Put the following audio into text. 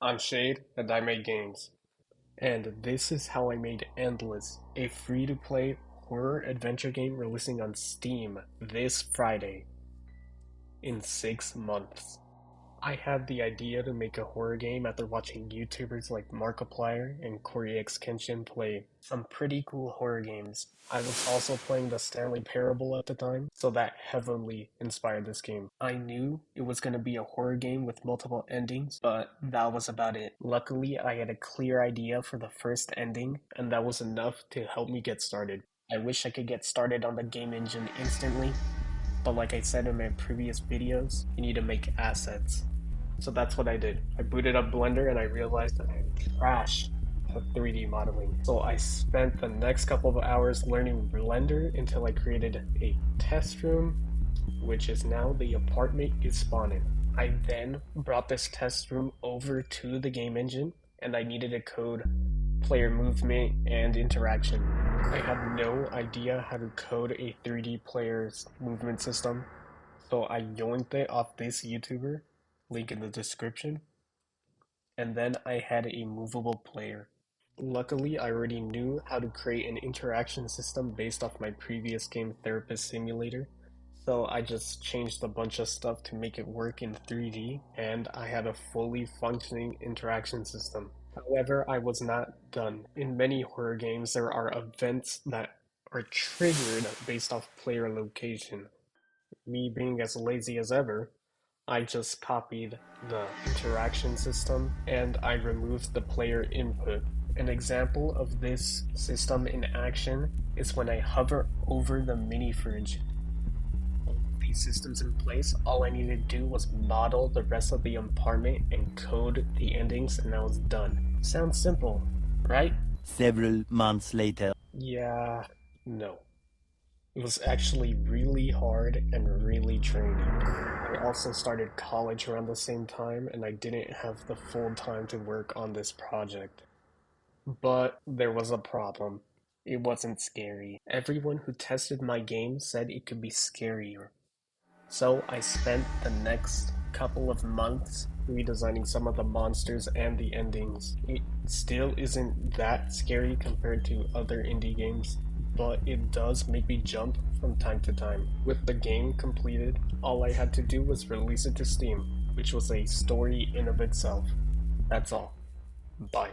I'm Shade, and I make games. And this is how I made Endless, a free-to-play horror adventure game releasing on Steam this Friday in 6 months. I had the idea to make a horror game after watching YouTubers like Markiplier and Corey X Kenshin play some pretty cool horror games. I was also playing the Stanley Parable at the time, so that heavily inspired this game. I knew it was going to be a horror game with multiple endings, but that was about it. Luckily, I had a clear idea for the first ending, and that was enough to help me get started. I wish I could get started on the game engine instantly, but like I said in my previous videos, you need to make assets. So that's what I did. I booted up Blender and I realized that I'm trash at 3D modeling. So I spent the next couple of hours learning Blender until I created a test room, which is now the apartment is spawning. I then brought this test room over to the game engine and I needed to code player movement and interaction. I had no idea how to code a 3D player's movement system, so I yoinked it off this YouTuber, link in the description, and then I had a movable player. Luckily, I already knew how to create an interaction system based off my previous game Therapist Simulator, so I just changed a bunch of stuff to make it work in 3D, and I had a fully functioning interaction system. However, I was not done. In many horror games, there are events that are triggered based off player location. Me being as lazy as ever, I just copied the interaction system and I removed the player input. An example of this system in action is when I hover over the mini fridge. With these systems in place, all I needed to do was model the rest of the apartment and code the endings, and I was done. Sounds simple, right? Several months later. Yeah, no. It was actually really hard and really draining. I also started college around the same time, and I didn't have the full time to work on this project. But there was a problem. It wasn't scary. Everyone who tested my game said it could be scarier. So I spent the next couple of months redesigning some of the monsters and the endings. It still isn't that scary compared to other indie games, but it does make me jump from time to time. With the game completed, all I had to do was release it to Steam, which was a story in of itself. That's all. Bye.